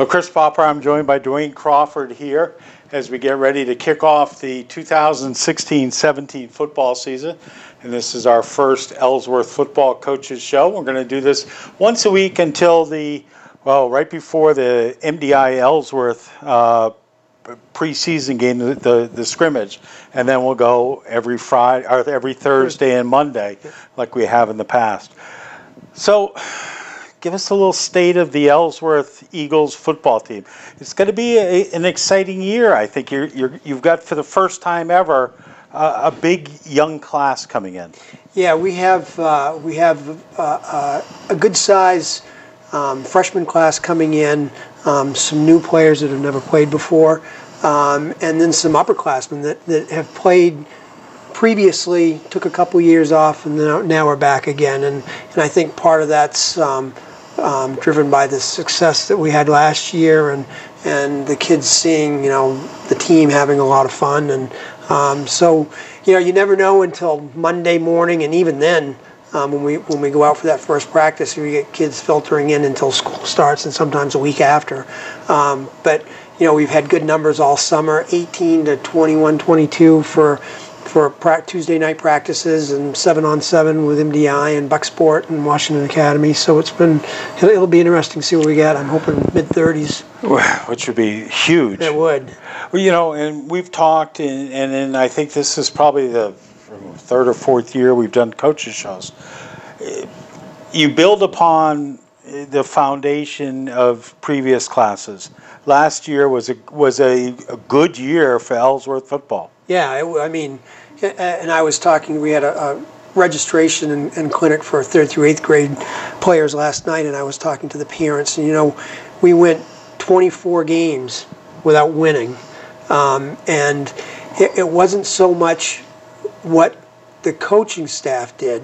Well, Chris Popper, I'm joined by Duane Crawford here as we get ready to kick off the 2016-17 football season. And this is our first Ellsworth Football Coaches Show. We're going to do this once a week until right before the MDI Ellsworth preseason game, the scrimmage. And then we'll go every Friday, or every Thursday and Monday like we have in the past. So, give us a little state of the Ellsworth Eagles football team. It's going to be an exciting year. I think you've got, for the first time ever, a big young class coming in. Yeah, we have a good size freshman class coming in. Some new players that have never played before, and then some upperclassmen that have played previously, took a couple years off, and now we're back again. And I think part of that's driven by the success that we had last year, and the kids seeing the team having a lot of fun. And so you never know until Monday morning, and even then when we go out for that first practice, we get kids filtering in until school starts, and sometimes a week after. But we've had good numbers all summer, 18 to 21, 22 for Tuesday night practices, and 7-on-7 with MDI and Bucksport and Washington Academy. So it'll be interesting to see what we get. I'm hoping mid-30s. Which would be huge. It would. Well, and we've talked, and I think this is probably the third or fourth year we've done coaches shows. You build upon the foundation of previous classes. Last year was a good year for Ellsworth football. Yeah, and I was talking, we had a registration and clinic for 3rd through 8th grade players last night, and I was talking to the parents, and we went 24 games without winning, and it wasn't so much what the coaching staff did,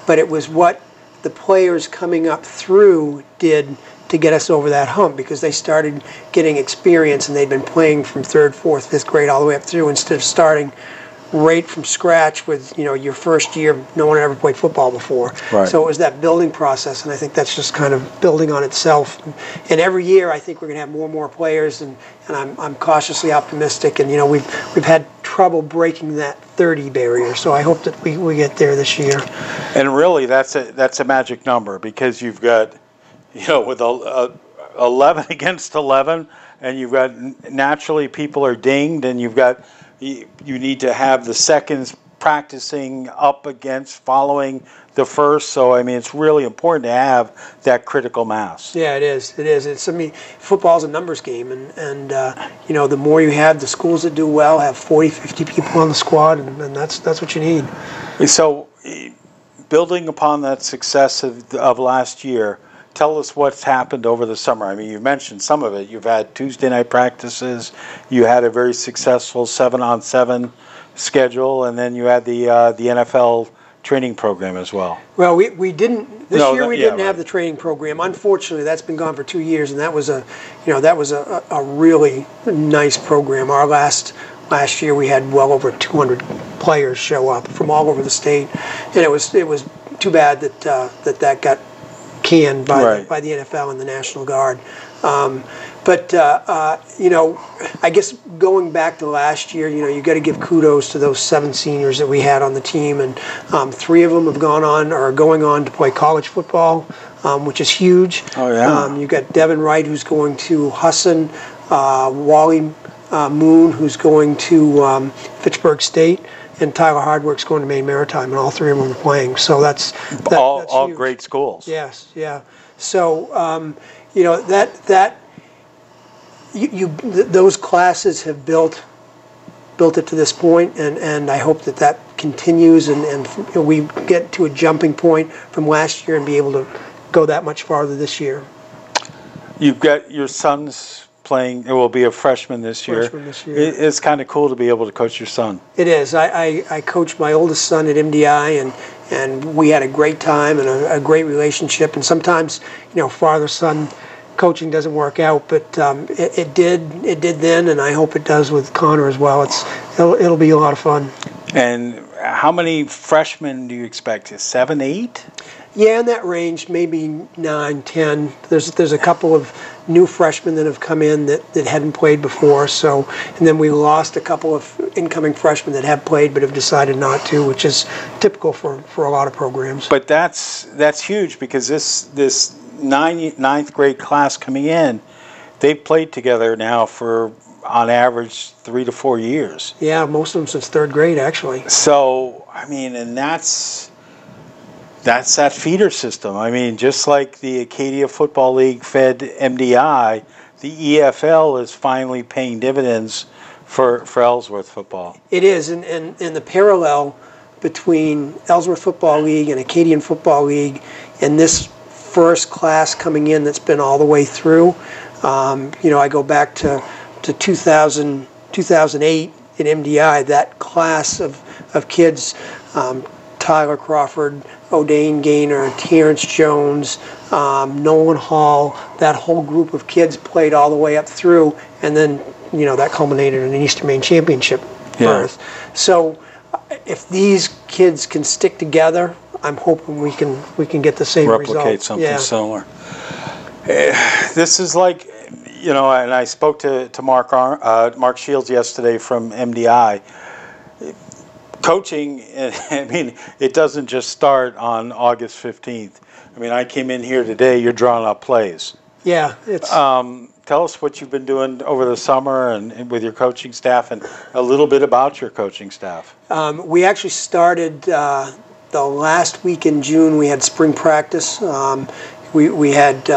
but it was what the players coming up through did to get us over that hump, because they started getting experience and they'd been playing from 3rd, 4th, 5th grade all the way up through, instead of starting right from scratch with your first year, no one ever played football before. Right. So it was that building process, and I think that's just kind of building on itself. And every year I think we're going to have more and more players, and I'm cautiously optimistic. And we've had trouble breaking that 30 barrier, so I hope that we get there this year. And really, that's a magic number, because you've got with 11 against 11, and you've got, naturally people are dinged, and you need to have the seconds practicing up against following the first. So it's really important to have that critical mass. Yeah, it is. Football's a numbers game, and the more you have, the schools that do well have 40, 50 people on the squad, and that's what you need. So, building upon that success of last year, tell us what's happened over the summer. You mentioned some of it. You've had Tuesday night practices. You had a very successful 7-on-7 schedule, and then you had the NFL training program as well. Well, we didn't this year. We didn't have the training program. Unfortunately, that's been gone for 2 years, and that was a really nice program. Our last year we had well over 200 players show up from all over the state, and it was too bad that got canned by the NFL and the National Guard. But I guess going back to last year, you got to give kudos to those 7 seniors that we had on the team, and 3 of them have gone on or are going on to play college football, which is huge. Oh yeah. You've got Devin Wright, who's going to Husson, Wally Moon, who's going to Fitchburg State, and Tyler Hardwick's going to Maine Maritime, and all 3 of them are playing. So that's all huge. Great schools. Yes, yeah. So those classes have built it to this point, and I hope that continues, and we get to a jumping point from last year and be able to go that much farther this year. You've got your sons playing. It will be a freshman this year. It's kind of cool to be able to coach your son. It is. I coached my oldest son at MDI, and we had a great time and a great relationship. And sometimes, father-son coaching doesn't work out, but it did then, and I hope it does with Connor as well. It'll be a lot of fun. And how many freshmen do you expect? 7, 8? Yeah, in that range, maybe 9, 10. There's a couple of new freshmen that have come in that hadn't played before. So, and then we lost a couple of incoming freshmen that have played but have decided not to, which is typical for a lot of programs. But that's huge, because this ninth grade class coming in, they've played together now for, on average, 3 to 4 years. Yeah, most of them since 3rd grade, actually. So, I mean, and that's that feeder system. I mean, just like the Acadia Football League fed MDI, the EFL is finally paying dividends for Ellsworth football. It is, and the parallel between Ellsworth Football League and Acadian Football League and this first class coming in that's been all the way through. I go back to 2008 in MDI, that class of kids, Tyler Crawford, O'Dane Gaynor, Terrence Jones, Nolan Hall, that whole group of kids played all the way up through, and then that culminated in an Eastern Maine Championship berth. So if these kids can stick together, I'm hoping we can get the same result. Replicate something similar. This is like, and I spoke to Mark Shields yesterday from MDI. Coaching, I mean, it doesn't just start on August 15th. I mean, I came in here today, you're drawing up plays. Yeah, it's... Tell us what you've been doing over the summer and with your coaching staff, and a little bit about your coaching staff. We actually started the last week in June. We had spring practice. We had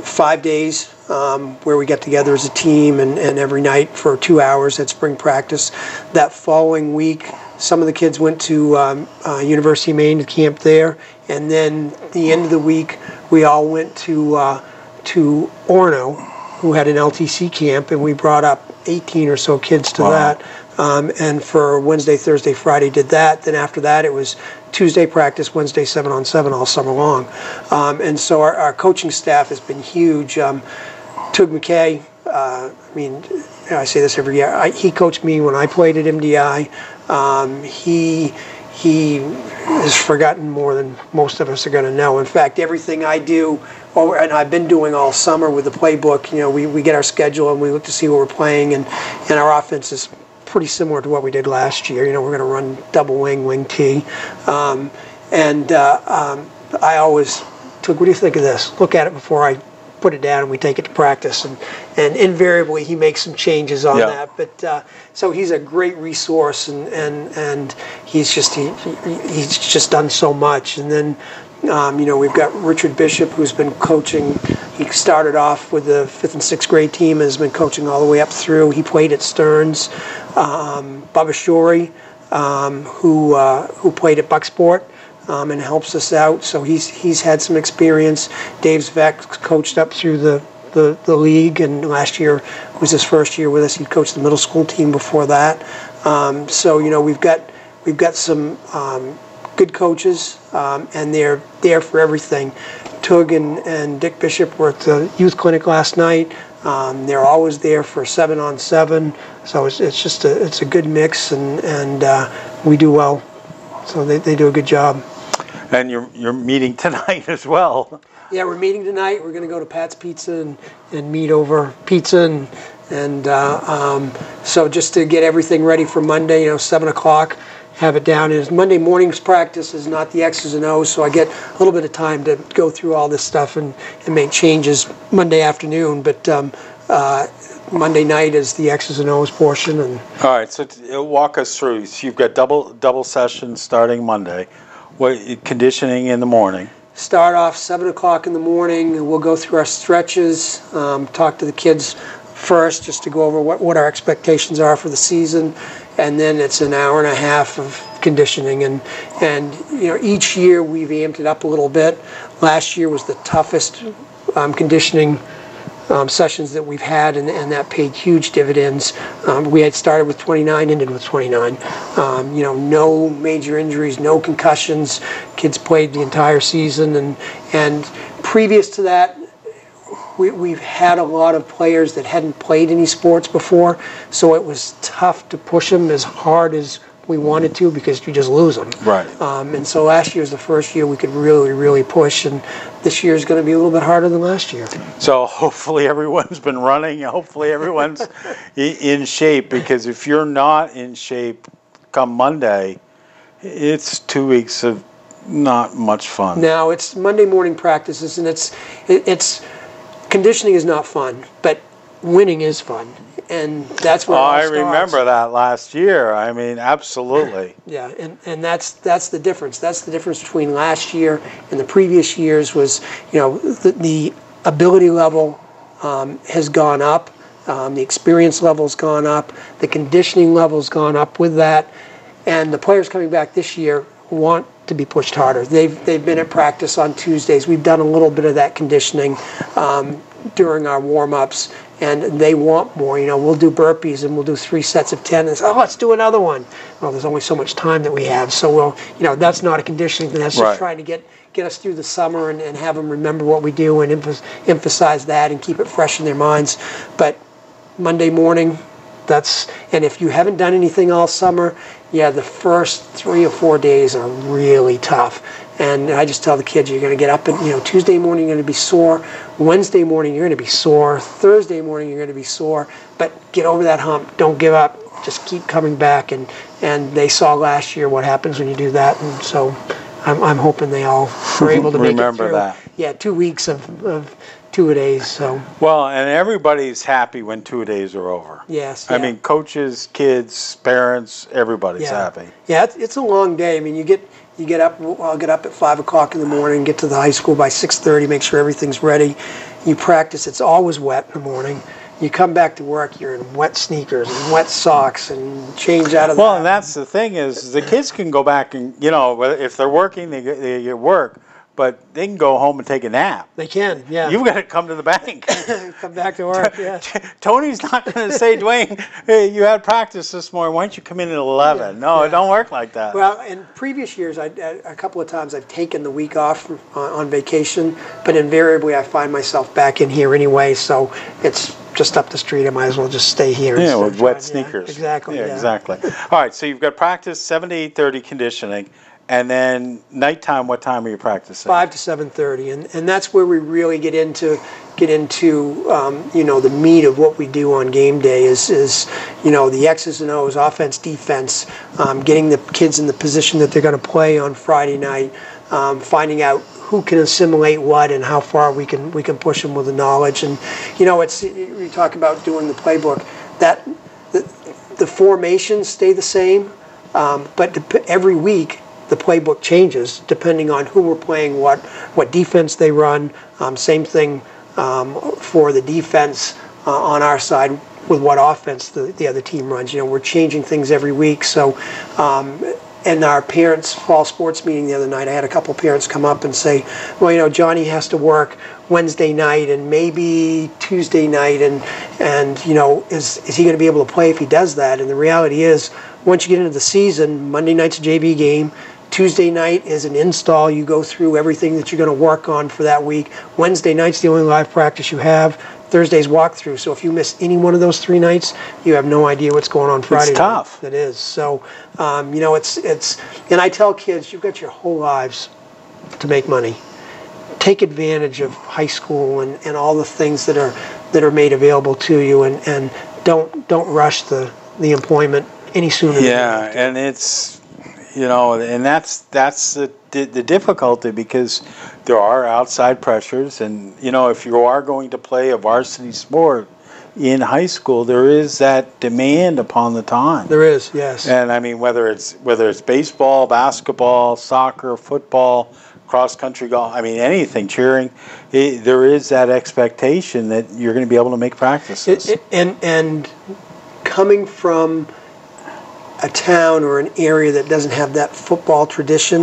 5 days where we got together as a team, and every night for 2 hours at spring practice. That following week, some of the kids went to University of Maine to camp there, and then the end of the week, we all went to Orono, who had an LTC camp, and we brought up 18 or so kids to that. And for Wednesday, Thursday, Friday did that. Then after that, it was Tuesday practice, Wednesday 7-on-7 all summer long. And so our coaching staff has been huge. Tug McKay, I say this every year, he coached me when I played at MDI. He has forgotten more than most of us are going to know. In fact, everything I do, and I've been doing all summer with the playbook, we get our schedule and we look to see what we're playing, and our offense is pretty similar to what we did last year. We're going to run double wing T. I always took, what do you think of this? Look at it before I put it down, and we take it to practice, and invariably he makes some changes on that. But so he's a great resource, and he's just done so much. And then we've got Richard Bishop, who's been coaching. He started off with the 5th and 6th grade team and has been coaching all the way up through. He played at Stearns. Bubba Shorey, who played at Bucksport. And helps us out, so he's had some experience. Dave Zvek coached up through the league, and last year was his first year with us. He coached the middle school team before that. So we've got some good coaches, and they're there for everything. Tug and Dick Bishop were at the youth clinic last night. They're always there for 7-on-7. So it's a good mix, and we do well. So they do a good job. And you're meeting tonight as well. Yeah, we're meeting tonight. We're going to go to Pat's Pizza and meet over pizza, and so just to get everything ready for Monday, 7 o'clock, have it down. And Monday morning's practice is not the X's and O's, so I get a little bit of time to go through all this stuff and make changes Monday afternoon. But Monday night is the X's and O's portion. And all right, so walk us through. So you've got double sessions starting Monday. What conditioning in the morning? Start off 7 o'clock in the morning, and we'll go through our stretches, talk to the kids first just to go over what our expectations are for the season, and then it's an hour and a half of conditioning. And each year we've amped it up a little bit. Last year was the toughest conditioning sessions that we've had, and that paid huge dividends. We had started with 29, ended with 29. No major injuries, no concussions. Kids played the entire season, and previous to that, we've had a lot of players that hadn't played any sports before, so it was tough to push them as hard as we wanted to because you just lose them. Right. And so last year was the first year we could really, really push, and this year is going to be a little bit harder than last year. So hopefully everyone's been running. Hopefully everyone's in shape, because if you're not in shape come Monday, it's 2 weeks of not much fun. Now it's Monday morning practices, and it's conditioning is not fun, but winning is fun, and that's where I it all starts. remember that last year. I mean, absolutely. Yeah, and that's the difference. That's the difference between last year and the previous years. Was, you know, the ability level has gone up, the experience level's gone up, the conditioning level's gone up with that, and the players coming back this year want to be pushed harder. They've been at practice on Tuesdays. We've done a little bit of that conditioning during our warm-ups, and they want more. You know, we'll do burpees and we'll do 3 sets of 10 and say, oh, let's do another one. Well, there's only so much time that we have, so we'll, you know, that's not a conditioning. That's just trying to get us through the summer and have them remember what we do and emphasize that and keep it fresh in their minds. But Monday morning, and if you haven't done anything all summer, yeah, the first 3 or 4 days are really tough. And I just tell the kids, you're going to get up, and, you know, Tuesday morning you're going to be sore, Wednesday morning you're going to be sore, Thursday morning you're going to be sore, but get over that hump. Don't give up. Just keep coming back. And they saw last year what happens when you do that, and so I'm hoping they all were able to make it through. That. Yeah, 2 weeks of 2-a-days. So. Well, and everybody's happy when 2-a-days are over. Yes. I mean, coaches, kids, parents, everybody's happy. Yeah, it's a long day. I mean, you get up. I'll get up at 5 o'clock in the morning, get to the high school by 6:30, make sure everything's ready. You practice. It's always wet in the morning. You come back to work, you're in wet sneakers and wet socks and change out of that. Well, and that's the thing is the kids can go back and, you know, if they're working, they get work, but they can go home and take a nap. They can, yeah. You've got to come to the bank. Come back to work, yeah. Tony's not going to say, Duane, hey, you had practice this morning. Why don't you come in at 11? No, it don't work like that. Well, in previous years, a couple of times I've taken the week off on vacation, but invariably I find myself back in here anyway, so it's just up the street. I might as well just stay here. Yeah, with wet sneakers. Yeah, exactly. Yeah, exactly. All right, so you've got practice 7 to 8:30 conditioning, and then nighttime. What time are you practicing? 5 to 7:30, and that's where we really get into you know, the meat of what we do on game day is you know, the X's and O's, offense, defense, getting the kids in the position that they're going to play on Friday night, finding out who can assimilate what and how far we can push them with the knowledge. And you know, you talk about doing the playbook, that the formations stay the same, but every week the playbook changes depending on who we're playing, what defense they run. Same thing for the defense on our side with what offense the other team runs. You know, we're changing things every week. So. And our parents' fall sports meeting the other night, I had a couple parents come up and say, well, you know, Johnny has to work Wednesday night and maybe Tuesday night, and you know, is he going to be able to play if he does that? And the reality is, once you get into the season, Monday night's a JV game, Tuesday night is an install. You go through everything that you're going to work on for that week. Wednesday night's the only live practice you have. Thursday's walkthrough. So if you miss any one of those 3 nights, you have no idea what's going on Friday night. It's tough. It is. So, you know, it's, and I tell kids, you've got your whole lives to make money. Take advantage of high school and all the things that are made available to you, and don't rush the employment any sooner. Yeah, and it's, you know, and that's the difficulty, because there are outside pressures, and you know, if you are going to play a varsity sport in high school, there is that demand upon the time. There is, yes. And I mean, whether it's baseball, basketball, soccer, football, cross country golf, I mean anything, cheering, there is that expectation that you're going to be able to make practices. And coming from a town or an area that doesn't have that football tradition,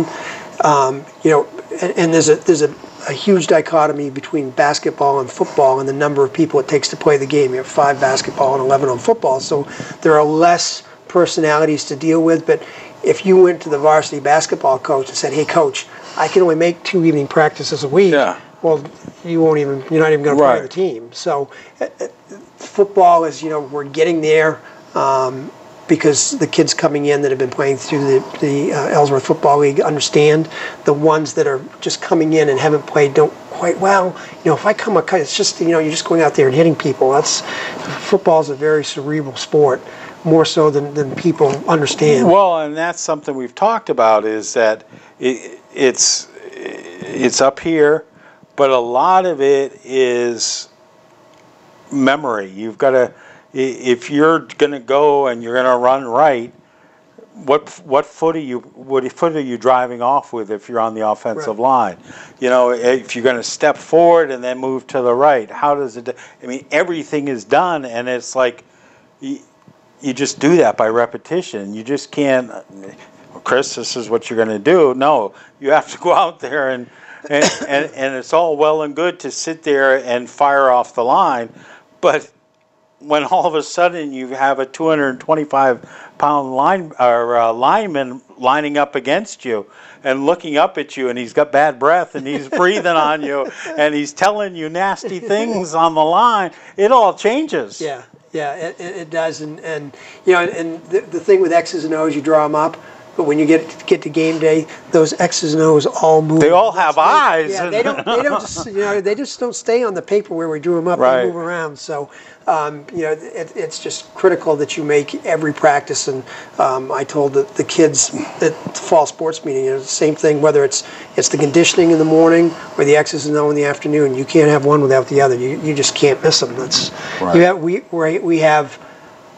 you know, and there's a huge dichotomy between basketball and football and the number of people it takes to play the game. You have 5 basketball and 11 on football, so there are less personalities to deal with. But if you went to the varsity basketball coach and said, "Hey, coach, I can only make 2 evening practices a week," well, you're not even going to play the team. So football is, you know, we're getting there. because the kids coming in that have been playing through the Ellsworth Football League understand. The ones that are just coming in and haven't played don't quite, well, if I come, it's just, you're just going out there and hitting people. Football is a very cerebral sport, more so than people understand. Well, and that's something we've talked about, is that it's up here, but a lot of it is memory. You've got to, if you're going to go and you're going to run right, what foot are you driving off with if you're on the offensive line? If you're going to step forward and then move to the right, how does it? I mean, everything is done, and it's like you just do that by repetition. You just can't. Well, Chris, this is what you're going to do. No, you have to go out there and it's all well and good to sit there and fire off the line, but when all of a sudden you have a 225-pound lineman lining up against you and looking up at you, and he's got bad breath and he's breathing on you and he's telling you nasty things on the line, it all changes. Yeah, it does. And the thing with X's and O's, you draw them up. But when you get to game day, those X's and O's all move. They all have eyes. Yeah, they don't just they just don't stay on the paper where we drew them up. Right. They move around. So it's just critical that you make every practice. And I told the kids at the fall sports meeting, the same thing. Whether it's the conditioning in the morning or the X's and O's in the afternoon, you can't have one without the other. You just can't miss them. That's right. We have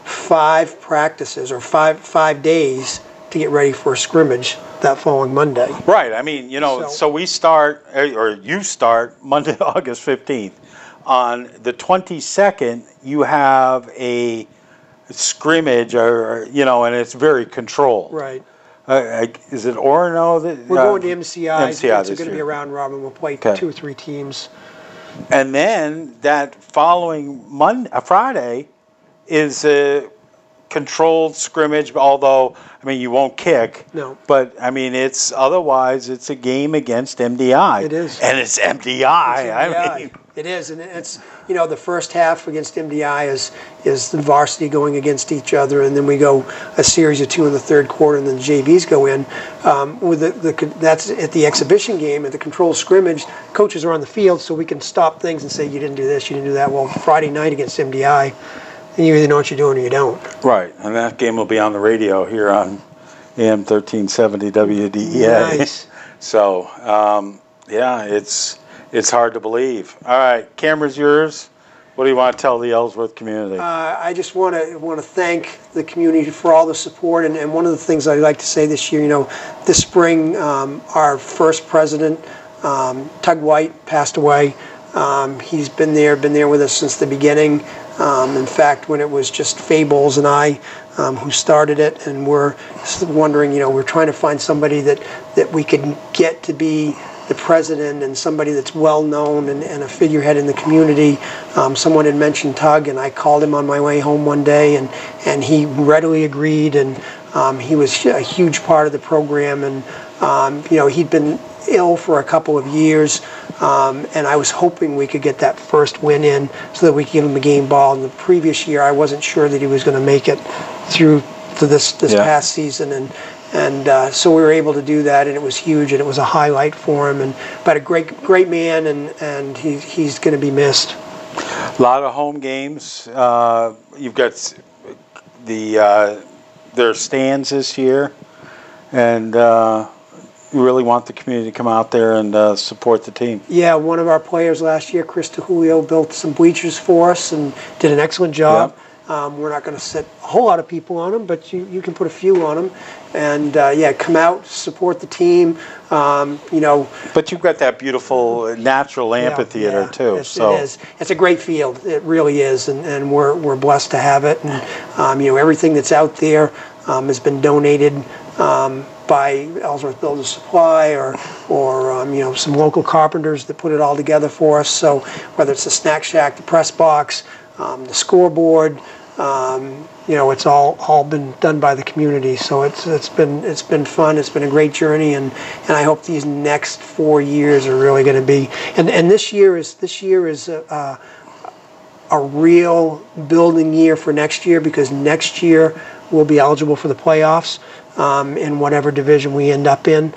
5 practices or five days to get ready for a scrimmage that following Monday. Right. I mean, so we start, or you start Monday, August 15th. On the 22nd, you have a scrimmage, and it's very controlled. Right. Is it Orono? We're going to MCI. It's going to be a round robin. We'll play 2 or 3 teams. And then that following Friday is a controlled scrimmage, although you won't kick. No. But it's a game against MDI. It is. And it's MDI. It is, and it's the first half against MDI is the varsity going against each other, and then we go a series of 2 in the third quarter, and then the JVs go in. That's at the exhibition game. At the controlled scrimmage, coaches are on the field, so we can stop things and say, you didn't do this, you didn't do that. Well, Friday night against MDI, and you either know what you're doing or you don't. Right, and that game will be on the radio here on AM 1370 WDEA. Nice. So, it's hard to believe. All right, camera's yours. What do you want to tell the Ellsworth community? I just want to thank the community for all the support, and one of the things I'd like to say this year, this spring, our first president, Tug White, passed away. He's been there with us since the beginning. In fact, when it was just Fables and I who started it, and we're wondering, we're trying to find somebody that we could get to be the president, and somebody that's well known and a figurehead in the community. Someone had mentioned Tug, and I called him on my way home one day, and he readily agreed, and he was a huge part of the program, and he'd been ill for a couple of years, and I was hoping we could get that first win in so that we could give him a game ball. In the previous year, I wasn't sure that he was going to make it through to this past season, and so we were able to do that, and it was huge, and it was a highlight for him. But a great man, and he's going to be missed. A lot of home games. You've got their stands this year, and we really want the community to come out there and support the team. Yeah, one of our players last year, Chris DeJulio, built some bleachers for us and did an excellent job. Yep. We're not going to set a whole lot of people on them, but you can put a few on them. And, come out, support the team, But you've got that beautiful natural amphitheater, too. It is. It's a great field. It really is, and we're blessed to have it. And, everything that's out there has been donated by Ellsworth Builder Supply or some local carpenters that put it all together for us. So whether it's the snack shack, the press box, the scoreboard, it's all been done by the community. So it's been fun. It's been a great journey, and I hope these next 4 years are really going to be. And this year is a real building year for next year, because next year we'll be eligible for the playoffs in whatever division we end up in.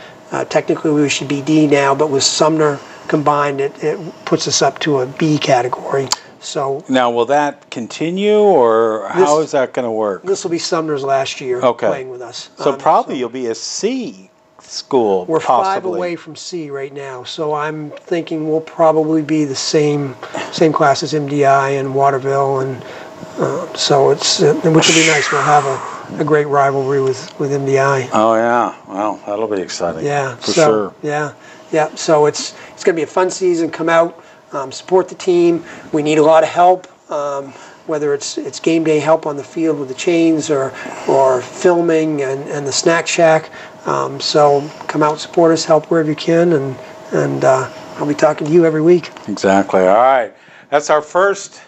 Technically, we should be D now, but with Sumner combined, it puts us up to a B category. So now, will that continue, or how is that going to work? This will be Sumner's last year playing with us. So probably you'll be a C school. We're possibly 5 away from C right now, so I'm thinking we'll probably be the same class as MDI and Waterville, and so it's which will be nice. We'll have a great rivalry with MDI. Oh yeah, well that'll be exciting. Yeah, for sure. Yeah. So it's going to be a fun season. Come out, support the team. We need a lot of help. Whether it's game day help on the field with the chains or filming and the snack shack. So come out, support us, help wherever you can, and I'll be talking to you every week. Exactly. All right. That's our first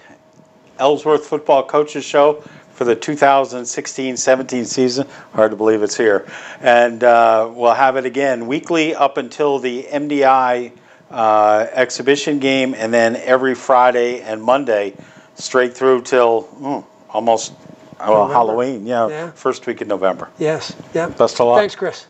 Ellsworth Football Coaches Show for the 2016-17 season. Hard to believe it's here. And we'll have it again weekly up until the MDI exhibition game, and then every Friday and Monday straight through till almost Halloween. Yeah, first week in November. Yes. Yeah. Best of luck. Thanks, Chris.